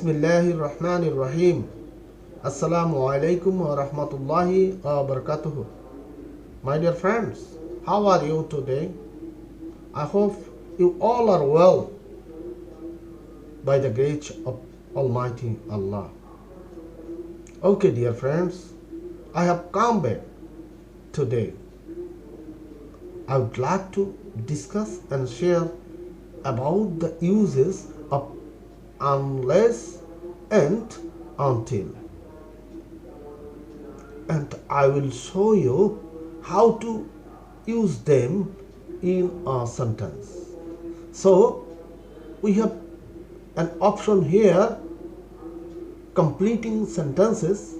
Bismillahirrahmanirrahim. Assalamu alaikum wa rahmatullahi wa barakatuh. My dear friends, how are you today? I hope you all are well by the grace of Almighty Allah. Okay, dear friends, I have come back today. I would like to discuss and share about the uses of unless and until, and I will show you how to use them in a sentence. So we have an option here, completing sentences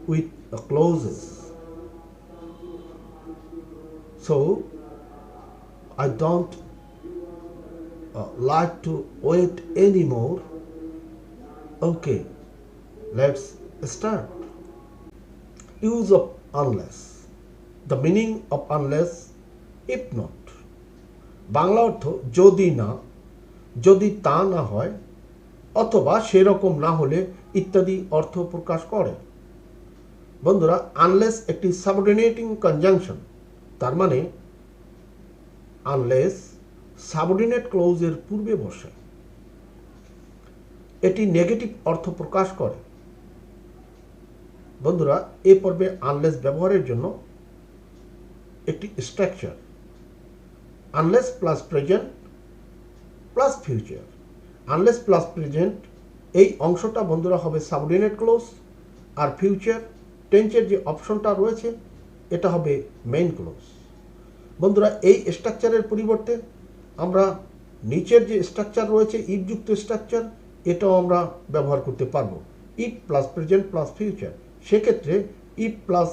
with clauses. So I don't like to wait anymore. Okay, let's start. Use of unless. The meaning of unless, if not. Bangla অর্থ যদি না, যদি তা না হয়, অথবা সেরকম না হলে ইত্যাদি অর্থ প্রকাশ করে। বন্ধুরা, আনলেস একটি সাবঅর্ডিনেটিং কনজাংশন। তার মানে আনলেস সাবঅর্ডিনেট ক্লোজের পূর্বে বসে। এটি নেগেটিভ অর্থ প্রকাশ করে। বন্ধুরা, এই পর্বে আনলেস ব্যবহারের জন্য একটি structure, unless plus present plus future. Unless plus present এই অংশটা বন্ধুরা হবে সাবঅর্ডিনেট ক্লোজ, আর ফিউচার টেন্সের যে অপশনটা রয়েছে এটা হবে মেইন ক্লোজ। বন্ধুরা, এই স্ট্রাকচারের পরিবর্তে আমরা নিচের যে স্ট্রাকচার রয়েছে ইফযুক্ত স্ট্রাকচার, এটাও আমরা ব্যবহার করতে পারবো। If plus present plus future, সেক্ষেত্রে ইফ প্লাস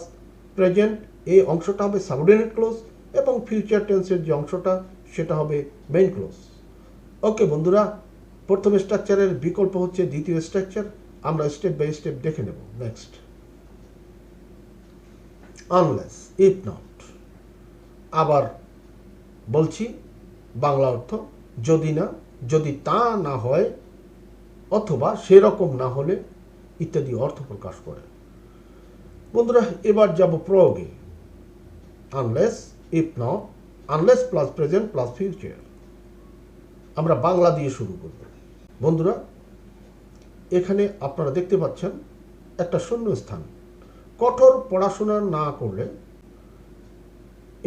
প্রেজেন্ট এই অংশটা হবে সাবঅর্ডিনেট ক্লোজ এবং ফিউচার টেন্সের যে অংশটা সেটা হবে মেইন ক্লোজ। ওকে বন্ধুরা, প্রথম স্ট্রাকচারের বিকল্প হচ্ছে দ্বিতীয় স্ট্রাকচার। আমরা স্টেপ বাই স্টেপ দেখে নেব। Next, unless, if not. আবার বলছি, বাংলা অর্থ যদি না, যদি তা না হয়, অথবা সেরকম না হলে ইত্যাদি অর্থ প্রকাশ করে। বন্ধুরা, এবার যাব প্রয়োগে। Unless, if not, unless plus present plus future. আমরা বাংলা দিয়ে শুরু করব। বন্ধুরা, এখানে আপনারা দেখতে পাচ্ছেন একটা শূন্য স্থান। কঠোর পড়াশোনা না করলে,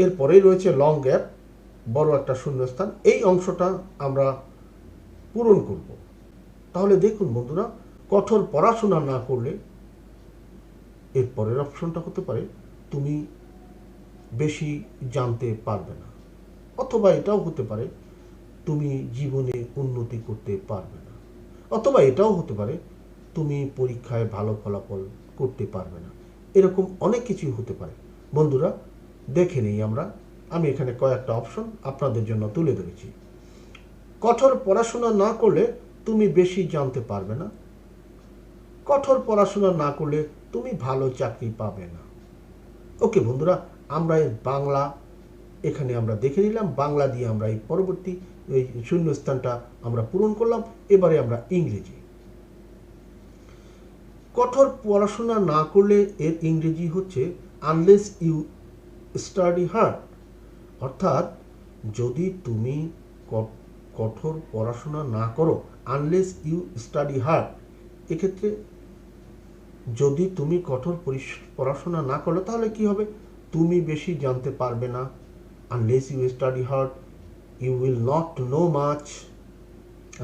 এরপরেই রয়েছে লং গ্যাপ, বড় একটা শূন্যস্থান। এই অংশটা আমরা পূরণ করব। তাহলে দেখুন বন্ধুরা, কঠোর পড়াশোনা না করলে এর পরের অপশনটা হতে পারে তুমি বেশি জানতে পারবে না, অথবা এটাও হতে পারে তুমি জীবনে উন্নতি করতে পারবে না, অথবা এটাও হতে পারে তুমি পরীক্ষায় ভালো ফলাফল করতে পারবে না। এরকম অনেক কিছুই হতে পারে। বন্ধুরা, দেখে নেই আমরা। আমি এখানে কয়েকটা অপশন আপনাদের জন্য তুলে ধরেছি। কঠোর পড়াশোনা না করলে তুমি বেশি জানতে পারবে না, কঠোর পড়াশোনা না করলে তুমি ভালো চাকরি পাবে না। ওকে বন্ধুরা, আমরা এর বাংলা এখানে আমরা দেখে নিলাম। বাংলা দিয়ে আমরা এই পরবর্তী এই শূন্যস্থানটা আমরা পূরণ করলাম। এবারে আমরা ইংরেজি। কঠোর পড়াশোনা না করলে এর ইংরেজি হচ্ছে আনলেস ইউ স্টাডি হার্ড। অর্থাৎ যদি তুমি কঠোর পড়াশোনা না করো, আনলেস ইউ স্টাডি হার্ড, এক্ষেত্রে যদি তুমি কঠোর পড়াশোনা না করো তাহলে কি হবে? তুমি বেশি জানতে পারবে না। Unless you study hard you will not know much.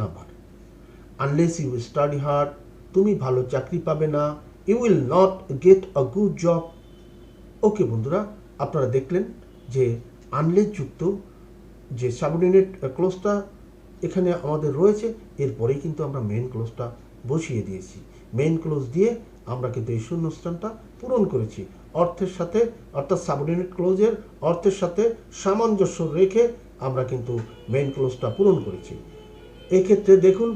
আবার আনলেস ইউ স্টাডি হার্ড, তুমি ভালো চাকরি পাবে না। You will not get a good job. Okay বন্ধুরা, আপনারা দেখলেন যে আনলেস যুক্ত যে সাবঅর্ডিনেট ক্লোজটা এখানে আমাদের রয়েছে, এরপরেই কিন্তু আমরা মেইন ক্লোজটা বসিয়ে দিয়েছি। মেইন ক্লোজ দিয়ে আমরা কিন্তু এই শূন্যস্থানটা পূরণ করেছি। অর্থের সাথে, অর্থাৎ সাবঅর্ডিনেট ক্লোজের অর্থের সাথে সামঞ্জস্য রেখে আমরা কিন্তু মেইন ক্লোজটা পূরণ করেছি। এক্ষেত্রে দেখুন,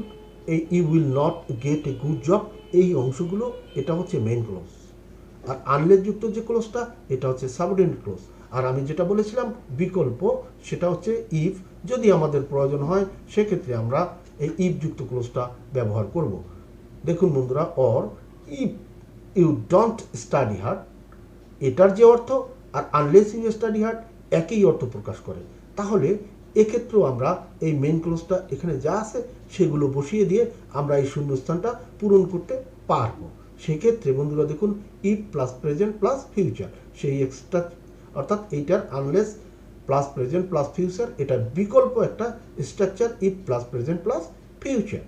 এই you will not get a good job, এই অংশগুলো এটা হচ্ছে মেইন ক্লোজ। আর আনলেস যুক্ত যে ক্লোজটা এটা হচ্ছে সাবঅর্ডিনেট ক্লোজ। আর আমি যেটা বলেছিলাম বিকল্প, সেটা হচ্ছে ইফ। যদি আমাদের প্রয়োজন হয় সেক্ষেত্রে আমরা এই ইফ যুক্ত ক্লোজটা ব্যবহার করব। দেখুন বন্ধুরা, or if you don't study hard, এটার যে অর্থ আর আনলেস ইউ স্টাডি হার্ড একই অর্থ প্রকাশ করে। তাহলে এক্ষেত্রেও আমরা এই মেন ক্লোজটা এখানে যা আছে সেগুলো বসিয়ে দিয়ে আমরা এই শূন্যস্থানটা পূরণ করতে পারবো। সেক্ষেত্রে বন্ধুরা দেখুন, if plus present plus future, সেই এক্সট্রা অর্থাৎ এইটার unless plus present plus future, এটার বিকল্প একটা structure if plus present plus future.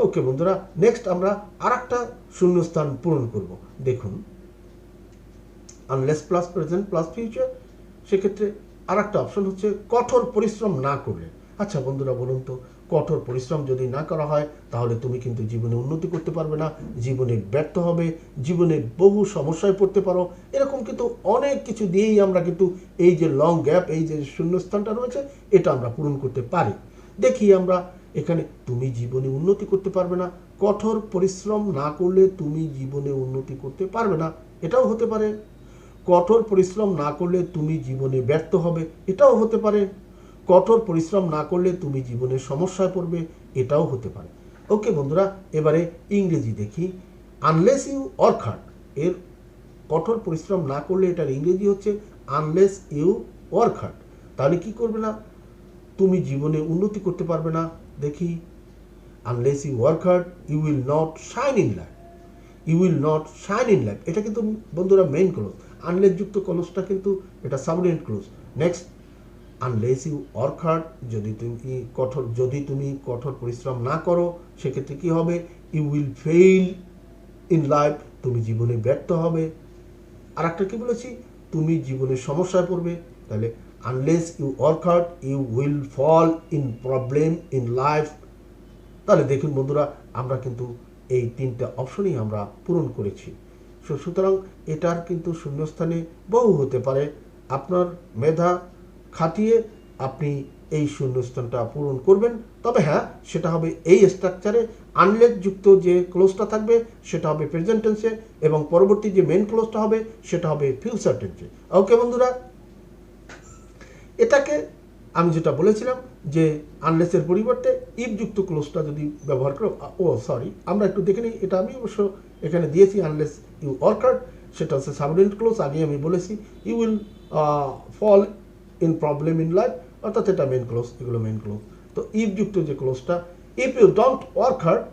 Okay বন্ধুরা, নেক্সট আমরা আর একটা শূন্যস্থান পূরণ করব। দেখুন, unless plus present plus future, সেক্ষেত্রে আর একটা অপশন হচ্ছে কঠোর পরিশ্রম না করলে। আচ্ছা বন্ধুরা বলুন তো, কঠোর পরিশ্রম যদি না করা হয় তাহলে তুমি কিন্তু জীবনে উন্নতি করতে পারবে না, জীবনে ব্যর্থ হবে, জীবনে বহু সমস্যায় পড়তে পারো। এরকম কিন্তু অনেক কিছু দিয়েই আমরা কিন্তু এই যে লং গ্যাপ, এই যে শূন্যস্থানটা রয়েছে, এটা আমরা পূরণ করতে পারি। দেখি আমরা এখানে, তুমি জীবনে উন্নতি করতে পারবে না, কঠোর পরিশ্রম না করলে তুমি জীবনে উন্নতি করতে পারবে না, এটাও হতে পারে। কঠোর পরিশ্রম না করলে তুমি জীবনে ব্যর্থ হবে, এটাও হতে পারে। কঠোর পরিশ্রম না করলে তুমি জীবনে সমস্যায় পড়বে, এটাও হতে পারে। ওকে বন্ধুরা, এবারে ইংরেজি দেখি। আনলেস ইউ ওয়ার্ক হার্ড, এর কঠোর পরিশ্রম না করলে এটার ইংরেজি হচ্ছে আনলেস ইউ ওয়ার্ক হার্ড। তাহলে কি করবে না, তুমি জীবনে উন্নতি করতে পারবে না। দেখি, unless you work hard you will not shine in life, you will not shine in life, এটা কিন্তু বন্ধুরা মেইন ক্লোজ। আনলেস যুক্ত ক্লোজটা কিন্তু এটা subordinate clause. Next, unless you work hard, যদি তুমি কঠোর পরিশ্রম না করো সেক্ষেত্রে কি হবে, you will fail in life, তুমি জীবনে ব্যর্থ হবে। আর একটা কি বলেছি, তুমি জীবনে সমস্যায় পড়বে। তাহলে unless you work hard you will fall in problem in life. তাহলে দেখুন বন্ধুরা, আমরা কিন্তু এই তিনটা অপশনই আমরা পূরণ করেছি। সুতরাং এটার কিন্তু শূন্যস্থানে বহু হতে পারে। আপনার মেধা খাটিয়ে আপনি এই শূন্যস্থানটা পূরণ করবেন। তবে হ্যাঁ, সেটা হবে এই স্ট্রাকচারে। আনলেস যুক্ত যে ক্লোজটা থাকবে সেটা হবে প্রেজেন্ট টেন্সে, এবং পরবর্তী যে মেন ক্লোজটা হবে সেটা হবে ফিউচার টেন্সে। ওকে বন্ধুরা, এটাকে আমি যেটা বলেছিলাম যে আনলেসের পরিবর্তে ইফ যুক্ত ক্লোজটা যদি ব্যবহার করো, আমরা একটু দেখে নিই। এটা আমি অবশ্য এখানে দিয়েছি, আনলেস ইউ ওয়ার্ক হার্ড, সেটা হচ্ছে সাবঅর্ডিনেট ক্লোজ। আগে আমি বলেছি you will fall in problem in life, অর্থাৎ এটা মেন ক্লোজ, এগুলো মেন ক্লোজ। তো ইফ যুক্ত যে ক্লোজটা, if you don't work hard,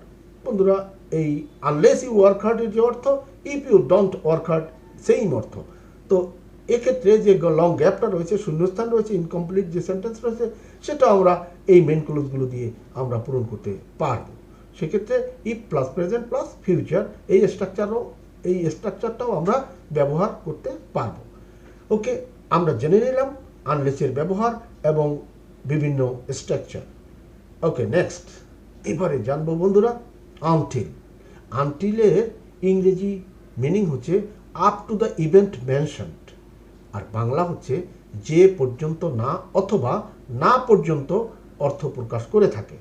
বন্ধুরা এই আনলেস ইউ ওয়ার্ক হার্ডের যে অর্থ, if you don't work hard same অর্থ। তো এক্ষেত্রে যে লং গ্যাপটা রয়েছে, শূন্যস্থান রয়েছে, ইনকমপ্লিট যে সেন্টেন্স রয়েছে, সেটা আমরা এই মেন ক্লোজগুলো দিয়ে আমরা পূরণ করতে পারবো। সেক্ষেত্রে if plus present plus future, এই স্ট্রাকচারটাও আমরা ব্যবহার করতে পারবো। ওকে, আমরা জেনে নিলাম আনলেসের ব্যবহার এবং বিভিন্ন স্ট্রাকচার। ওকে, নেক্সট এবারে জানবো বন্ধুরা আনটিল। আনটিলের ইংরেজি মিনিং হচ্ছে up to the event mentioned, আর বাংলা হচ্ছে যে পর্যন্ত না অথবা না পর্যন্ত অর্থ প্রকাশ করে থাকে।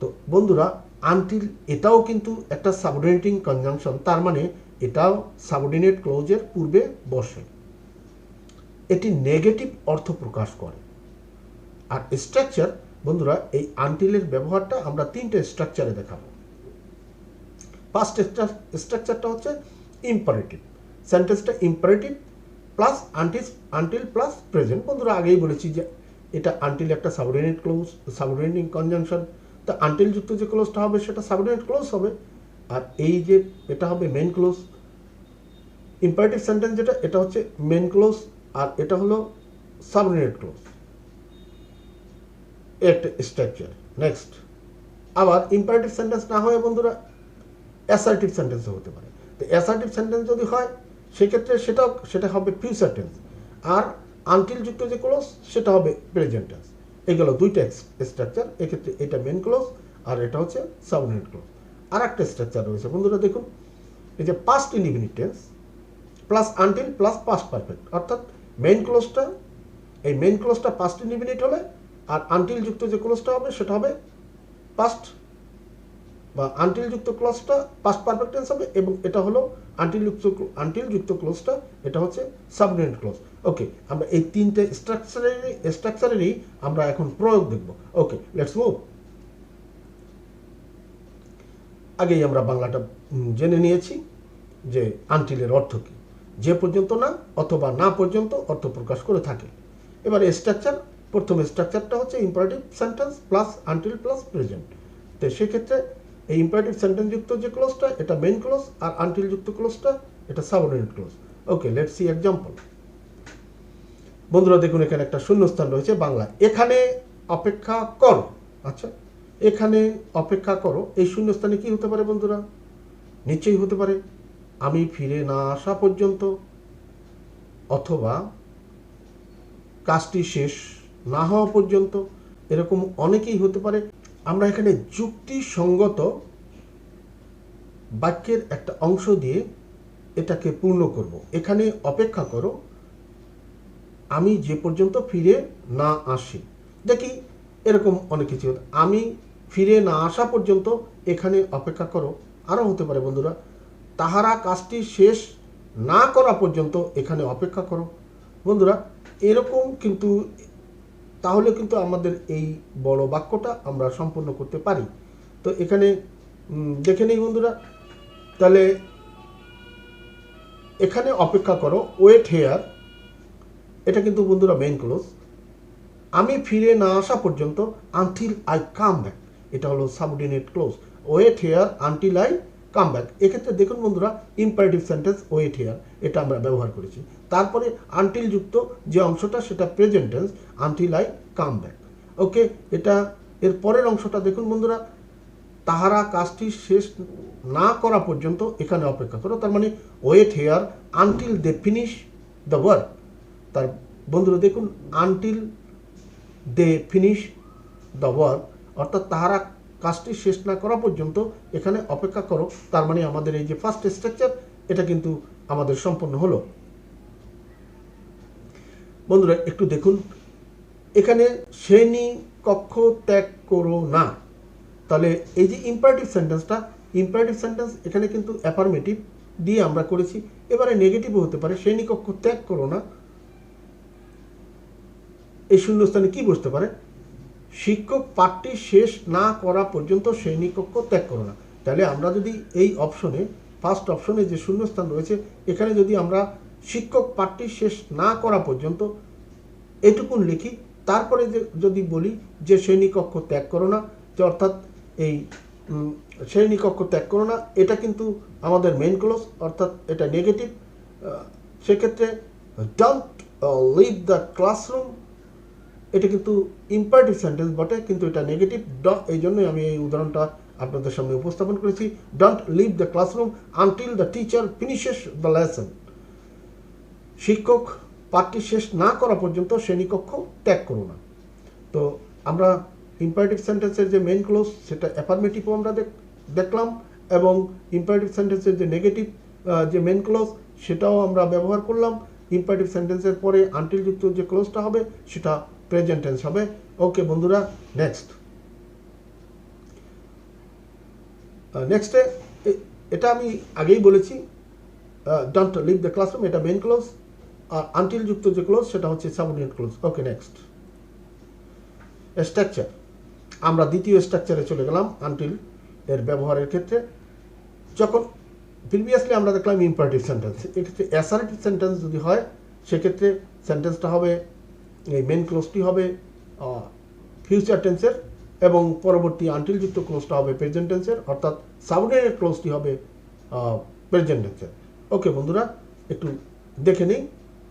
তো বন্ধুরা, আনটিল এটাও কিন্তু একটা সাবঅর্ডিনেটিং কনজাংশন, তার মানে এটাও সাবঅর্ডিনেট ক্লোজের পূর্বে বসে। এটি নেগেটিভ অর্থ প্রকাশ করে। আর স্ট্রাকচার বন্ধুরা, এই আনটিলের ব্যবহারটা আমরা তিনটে স্ট্রাকচারে দেখাবো। ফার্স্ট স্ট্রাকচারটা হচ্ছে ইম্পারেটিভ। সেন্টেন্সটা imperative plus until plus present. বন্ধুরা আগেই বলেছি যে এটা আনটিল একটা সাবঅর্ডিনেট ক্লোজ, সাবঅর্ডিনেটিং কনজাংশন। তো আনটিল যুক্ত যে ক্লোজটা হবে সেটা সাবঅর্ডিনেট ক্লোজ হবে, আর এই যে এটা হবে মেন ক্লোজ। ইম্পারেটিভ সেন্টেন্স যেটা, এটা হচ্ছে মেন ক্লোজ, আর এটা হলো সাবঅর্ডিনেট ক্লোজ, একটা স্ট্রাকচার। নেক্সট, আবার ইম্পারেটিভ সেন্টেন্স না হয়ে বন্ধুরা অ্যাসার্টিভ সেন্টেন্সও হতে পারে। তো অ্যাসার্টিভ সেন্টেন্স যদি হয় সেক্ষেত্রে সেটা হবে ফিউচার টেন্স, আর আনটিল যুক্ত যে ক্লোজ সেটা হবে প্রেজেন্ট টেন্স। এগুলো দুইটা স্ট্রাকচার। এক্ষেত্রে এটা মেন ক্লোজ আর এটা হচ্ছে সাবঅর্ডিনেট ক্লোজ। আর একটা স্ট্রাকচার রয়েছে বন্ধুরা, দেখুন এই যে past indefinite tense plus until plus past perfect, অর্থাৎ মেন ক্লোজটা পাস্ট ইনডিফিনিট হলে, আর আনটিল যুক্ত যে ক্লোজটা হবে সেটা হবে পাস্ট বা আনটিল যুক্ত ক্লোজটা পাস্ট পারফেক্ট টেন্স হবে, এবং এটা হলো আনটিল যুক্ত ক্লোজটা এটা হচ্ছে সাবঅর্ডিনেট ক্লোজ। ওকে, আমরা এই তিনটে স্ট্রাকচারেরই আমরা এখন প্রয়োগ দেখব। ওকে, লেটস মুভ। আগেই আমরা বাংলাটা জেনে নিয়েছি যে আনটিলের অর্থ কী, যে পর্যন্ত না অথবা না পর্যন্ত অর্থ প্রকাশ করে থাকে। এবার স্ট্রাকচার, প্রথম স্ট্রাকচারটা হচ্ছে imperative sentence plus until plus present. তো সেক্ষেত্রে এই ইম্পারেটিভ সেন্টেন্স যুক্ত যে ক্লোজটা এটা মেইন ক্লোজ, আর আনটিল যুক্ত ক্লোজটা এটা subordinate clause. Okay, let's see example. বন্ধুরা দেখুন এখানে একটা শূন্যস্থান রয়েছে বাংলা, এখানে অপেক্ষা করো। আচ্ছা, এখানে অপেক্ষা করো, এই শূন্যস্থানে কি হতে পারে বন্ধুরা? নিশ্চয়ই হতে পারে আমি ফিরে না আসা পর্যন্ত, অথবা কাজটি শেষ না হওয়া পর্যন্ত, এরকম অনেকেই হতে পারে। আমরা এখানে যুক্তিসঙ্গত বাক্যের একটা অংশ দিয়ে এটাকে পূর্ণ করব। এখানে অপেক্ষা করো আমি যে পর্যন্ত ফিরে না আসি। দেখি এরকম অনেক কিছু, আমি ফিরে না আসা পর্যন্ত এখানে অপেক্ষা করো। আরও হতে পারে বন্ধুরা, তাহারা কাজটি শেষ না করা পর্যন্ত এখানে অপেক্ষা করো। বন্ধুরা এরকম কিন্তু, তাহলে কিন্তু আমাদের এই বড় বাক্যটা আমরা সম্পূর্ণ করতে পারি। তো এখানে দেখে নেই বন্ধুরা, তাহলে এখানে অপেক্ষা করো, ওয়েট হেয়ার, এটা কিন্তু বন্ধুরা মেইন ক্লোজ। আমি ফিরে না আসা পর্যন্ত, আনটিল আই কাম ব্যাক, এটা হলো subordinate clause. Wait here until I come back, এক্ষেত্রে দেখুন বন্ধুরা ইম্পারেটিভ সেন্টেন্স ওয়েট হেয়ার এটা আমরা ব্যবহার করেছি। তারপরে আনটিল যুক্ত যে অংশটা সেটা present tense, until I come back. Okay, এটা এর পরের অংশটা দেখুন বন্ধুরা, তাহারা কাজটি শেষ না করা পর্যন্ত এখানে অপেক্ষা করো, তার মানে wait here until they finish the work. তার বন্ধুরা দেখুন until they finish the work, অর্থাৎ তাহারা কাজটি শেষ না করা পর্যন্ত এখানে অপেক্ষা করো। তার মানে আমাদের এই যে ফার্স্ট স্ট্রাকচার এটা কিন্তু আমাদের সম্পন্ন হলো। বন্ধুরা একটু দেখুন এখানে শ্রেণী কক্ষ ত্যাগ করো না, তাহলে এই যে ইম্পারেটিভ সেন্টেন্সটা, ইম্পারেটিভ সেন্টেন্স এখানে কিন্তু অ্যাফার্মেটিভ দিয়ে আমরা করেছি। এবারে নেগেটিভও হতে পারে, শ্রেণীকক্ষ ত্যাগ করো না, এই শূন্যস্থানে কি বসতে পারে? শিক্ষক পাঠটি শেষ না করা পর্যন্ত শ্রেণীকক্ষ ত্যাগ করো না। তাহলে আমরা যদি এই অপশনে, ফার্স্ট অপশনে যে শূন্যস্থান রয়েছে এখানে যদি আমরা শিক্ষক পাঠটি শেষ না করা পর্যন্ত এটুকুন লিখি, তারপরে যদি বলি যে শ্রেণীকক্ষ ত্যাগ করো না, যে অর্থাৎ এই শ্রেণীকক্ষ ত্যাগ করো না, এটা কিন্তু আমাদের মেইন ক্লোজ, অর্থাৎ এটা নেগেটিভ। সেক্ষেত্রে ডোন্ট লিভ দ্য ক্লাসরুম, এটা কিন্তু ইম্পারেটিভ সেন্টেন্স বটে কিন্তু এটা নেগেটিভ, এই জন্যই আমি এই উদাহরণটা আপনাদের সামনে উপস্থাপন করেছি। Don't leave the classroom until the teacher finishes the lesson, শিক্ষক পাঠটি শেষ না করা পর্যন্ত শ্রেণীকক্ষ ত্যাগ করো না। তো আমরা ইম্পারেটিভ সেন্টেন্সের যে মেইন ক্লোজ সেটা অ্যাফার্মেটিভও আমরা দেখলাম, এবং ইম্পারেটিভ সেন্টেন্সের যে নেগেটিভ যে মেইন ক্লোজ সেটাও আমরা ব্যবহার করলাম। ইম্পারেটিভ সেন্টেন্সের পরে আনটিল যুক্ত যে ক্লোজটা হবে সেটা প্রেজেন্ট টেন্স হবে। ওকে বন্ধুরা, নেক্সটে এটা আমি আগেই বলেছি, ডোন্ট লিভ দ্য ক্লাসরুম এটা মেইন ক্লোজ, আর আনটিল যুক্ত যে ক্লোজ সেটা হচ্ছে সাবঅর্ডিনেট ক্লোজ। ওকে, নেক্সট স্ট্রাকচার, আমরা দ্বিতীয় স্ট্রাকচারে চলে গেলাম আনটিল এর ব্যবহারের ক্ষেত্রে। যখন প্রিভিয়াসলি আমরা দেখলাম ইম্পারেটিভ সেন্টেন্স, এক্ষেত্রে অ্যাসার্টিভ সেন্টেন্স যদি হয় সেক্ষেত্রে সেন্টেন্সটা হবে, এই মেন ক্লোজটি হবে ফিউচার টেন্সের, এবং পরবর্তী আনটিল যুক্ত ক্লোজটা হবে প্রেজেন্ট টেন্সের, অর্থাৎ সাবঅর্ডিনেট ক্লোজটি হবে প্রেজেন্ট টেন্সের। ওকে বন্ধুরা, একটু দেখে নিই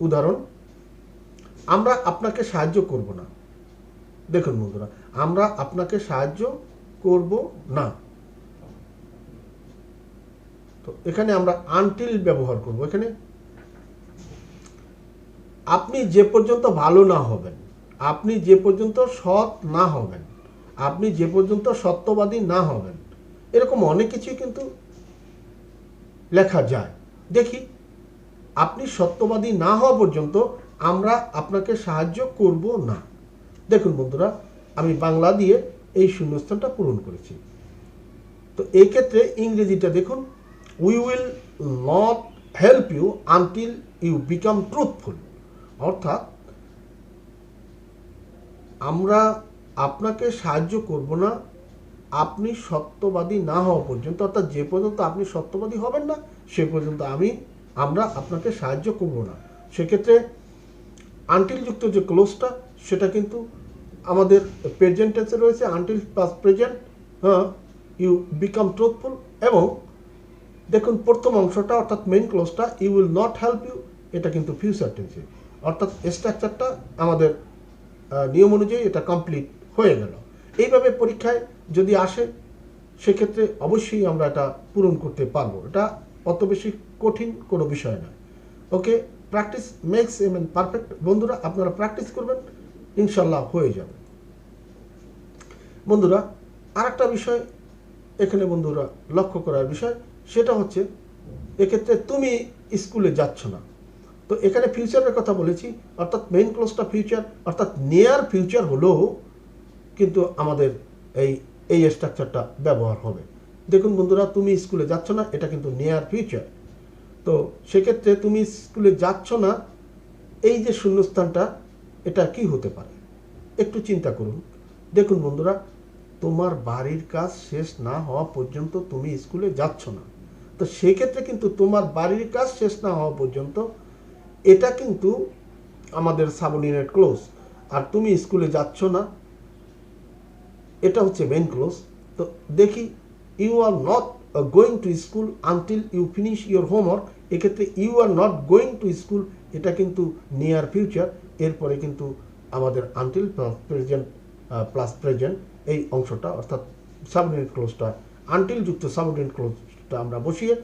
উদাহরণ। আমরা আপনাকে সাহায্য করব না, দেখুন বন্ধুরা আমরা আপনাকে সাহায্য করব না, তো এখানে আমরা আনটিল ব্যবহার করব। এখানে আপনি যে পর্যন্ত ভালো না হবেন, আপনি যে পর্যন্ত সৎ না হবেন, আপনি যে পর্যন্ত সত্যবাদী না হবেন, এরকম অনেক কিছুই কিন্তু লেখা যায়। দেখি, আপনি সত্যবাদী না হওয়া পর্যন্ত আমরা আপনাকে সাহায্য করব না। দেখুন বন্ধুরা আমি বাংলা দিয়ে এই শূন্যস্থানটা পূরণ করেছি। তো এই ক্ষেত্রে ইংরেজিটা দেখুন, we will not help you until you become truthful, অর্থাৎ আমরা আপনাকে সাহায্য করব না আপনি সত্যবাদী না হওয়া পর্যন্ত, অর্থাৎ যে পর্যন্ত আপনি সত্যবাদী হবেন না সে পর্যন্ত আমরা আপনাকে সাহায্য করব না। সেক্ষেত্রে আনটিল যুক্ত যে ক্লোজটা সেটা কিন্তু আমাদের প্রেজেন্ট টেন্সে রয়েছে, until plus present, you become truthful. এবং দেখুন প্রথম অংশটা অর্থাৎ মেইন ক্লোজটা, you will not help you, এটা কিন্তু ফিউচার টেন্সে, অর্থাৎ স্ট্রাকচারটা আমাদের নিয়ম অনুযায়ী এটা কমপ্লিট হয়ে গেল। এইভাবে পরীক্ষায় যদি আসে সেক্ষেত্রে অবশ্যই আমরা এটা পূরণ করতে পারবো, এটা অত বেশি কঠিন কোনো বিষয় না। Okay, practice makes a man perfect. বন্ধুরা আপনারা প্র্যাকটিস করবেন, ইনশাল্লাহ হয়ে যাবে। বন্ধুরা আরেকটা বিষয় এখানে বন্ধুরা লক্ষ্য করার বিষয়, সেটা হচ্ছে এক্ষেত্রে তুমি স্কুলে যাচ্ছ না, তো এখানে ফিউচারের কথা বলেছি, অর্থাৎ মেইন ক্লোজটা ফিউচার, অর্থাৎ নিয়ার ফিউচার হলেও কিন্তু আমাদের এই স্ট্রাকচারটা ব্যবহার হবে। দেখুন বন্ধুরা, তুমি স্কুলে যাচ্ছ না, এটা কিন্তু নিয়ার ফিউচার। তো সেক্ষেত্রে তুমি স্কুলে যাচ্ছ না, এই যে শূন্যস্থানটা এটা কি হতে পারে একটু চিন্তা করুন। দেখুন বন্ধুরা, তোমার বাড়ির কাজ শেষ না হওয়া পর্যন্ত তুমি স্কুলে যাচ্ছ না, তো সেক্ষেত্রে কিন্তু তোমার বাড়ির কাজ শেষ না হওয়া পর্যন্ত এটা কিন্তু আমাদের সাবঅর্ডিনেট ক্লোজ, আর তুমি স্কুলে যাচ্ছ না এটা হচ্ছে মেইন ক্লোজ। তো দেখি, you are not going to school until you finish your homework, এক্ষেত্রে you are not going to school এটা কিন্তু নিয়ার ফিউচার, এরপরে কিন্তু আমাদের আনটিল প্রেজেন্ট প্লাস প্রেজেন্ট এই অংশটা অর্থাৎ সাবঅর্ডিনেট ক্লোজটা, আনটিল যুক্ত সাবঅর্ডিনেট ক্লোজটা আমরা বসিয়ে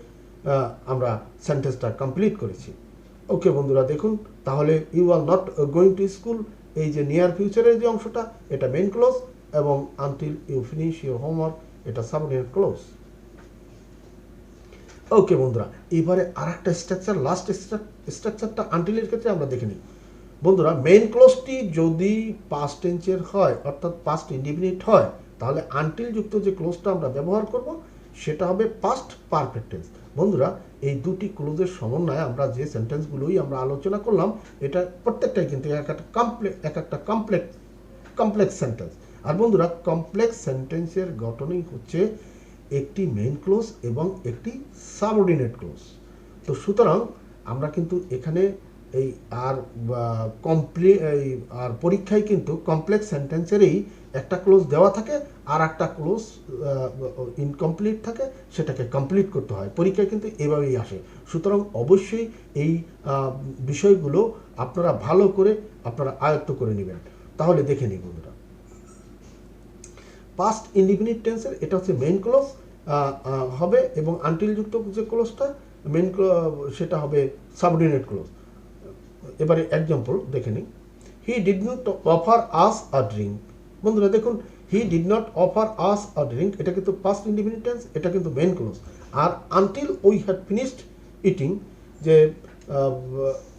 আমরা সেন্টেন্সটা কমপ্লিট করেছি। ওকে বন্ধুরা দেখুন, তাহলে you are not going to school এই যে নিয়ার ফিউচারের যে অংশটা এটা মেইন ক্লোজ, এবং until you finish your homework এটা সাবঅর্ডিনেট ক্লোজ। ওকে বন্ধুরা, এবারে আর একটা স্ট্রাকচার, লাস্ট স্ট্রাকচারটা আনটিলের ক্ষেত্রে আমরা দেখে নিই। বন্ধুরা মেইন ক্লোজটি যদি পাস্ট টেন্সের হয় অর্থাৎ পাস্ট ইনডিফিনিট হয়, তাহলে আনটিল যুক্ত যে ক্লোজটা আমরা ব্যবহার করব সেটা হবে পাস্ট পারফেক্ট টেন্স। বন্ধুরা এই দুটি ক্লোজের সমন্বয়ে আমরা যে সেন্টেন্সগুলোই আমরা আলোচনা করলাম, এটা প্রত্যেকটাই কিন্তু এক একটা কমপ্লেক্স সেন্টেন্স। আর বন্ধুরা কমপ্লেক্স সেন্টেন্সের গঠনই হচ্ছে একটি মেইন ক্লোজ এবং একটি সাবঅর্ডিনেট ক্লোজ। তো সুতরাং আমরা কিন্তু এখানে এই আর পরীক্ষায় কিন্তু কমপ্লেক্স সেন্টেন্সেরই একটা ক্লোজ দেওয়া থাকে আর একটা ক্লোজ ইনকমপ্লিট থাকে, সেটাকে কমপ্লিট করতে হয়। পরীক্ষায় কিন্তু এভাবেই আসে। সুতরাং অবশ্যই এই বিষয়গুলো আপনারা ভালো করে আপনারা আয়ত্ত করে নেবেন। তাহলে দেখে নিই বন্ধুরা, পাস্ট ইনডিফিনিট টেন্সের এটা হচ্ছে মেইন ক্লোজ হবে, এবং আনটিল যুক্ত যে ক্লোজটা মেইন সেটা হবে সাবঅর্ডিনেট ক্লোজ। এবারে এক্সাম্পল দেখে নিই, he did not offer us a drink. বন্ধুরা দেখুন, he did not offer us a drink এটা কিন্তু পাস্ট ইনডিফিনিট টেন্স, এটা কিন্তু মেইন ক্লোজ। আর until we had finished eating, যে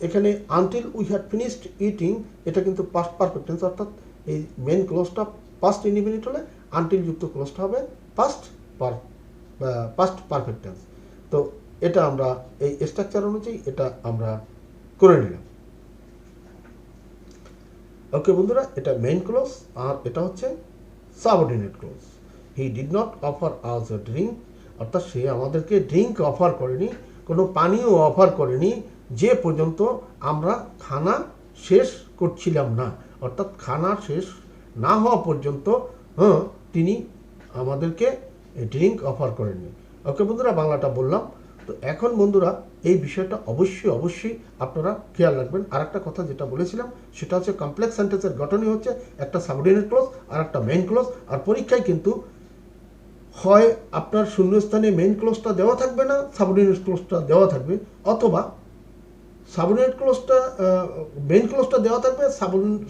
এখানে until we had finished eating এটা কিন্তু পাস্ট পারফেক্ট টেন্স, অর্থাৎ এই মেইন ক্লোজটা পাস্ট ইনডিফিনিট হলে আনটিল যুক্ত ক্লোজটা হবে পাস্ট পারফেক্ট টেন্স। তো এটা আমরা এই স্ট্রাকচার অনুযায়ী এটা আমরা করে নিলাম। ওকে বন্ধুরা, এটা মেইন ক্লোজ আর এটা হচ্ছে subordinate clause. He did not offer us a drink, অর্থাৎ সে আমাদেরকে ড্রিঙ্ক অফার করেনি, কোনো পানীয় অফার করেনি যে পর্যন্ত আমরা খানা শেষ করছিলাম না, অর্থাৎ খানা শেষ না হওয়া পর্যন্ত তিনি আমাদেরকে ড্রিঙ্ক অফার করেননি। ওকে বন্ধুরা, বাংলাটা বললাম। তো এখন বন্ধুরা এই বিষয়টা অবশ্যই আপনারা খেয়াল রাখবেন। আর একটা কথা যেটা বলেছিলাম সেটা হচ্ছে কমপ্লেক্স সেন্টেন্সের গঠনই হচ্ছে একটা সাবঅর্ডিনেট ক্লোজ আর একটা মেইন ক্লোজ। আর পরীক্ষায় কিন্তু হয় আপনার শূন্যস্থানে মেইন ক্লোজটা দেওয়া থাকবে না, সাবঅর্ডিনেট ক্লোজটা দেওয়া থাকবে, অথবা সাবঅর্ডিনেট ক্লোজটা মেইন ক্লোজটা দেওয়া থাকবে,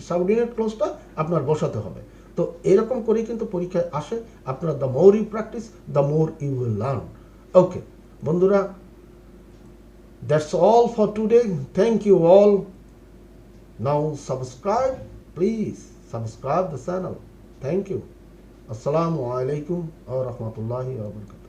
সাবঅর্ডিনেট ক্লোজটা আপনার বসাতে হবে। তো এরকম করেই কিন্তু পরীক্ষায় আসে। আপনারা the more you practice the more you will learn. Okay বন্ধুরা, that's all for today. Thank you all. Now subscribe, please subscribe the channel. Thank you. Assalamu alaikum wa rahmatullahi wa barakatuh.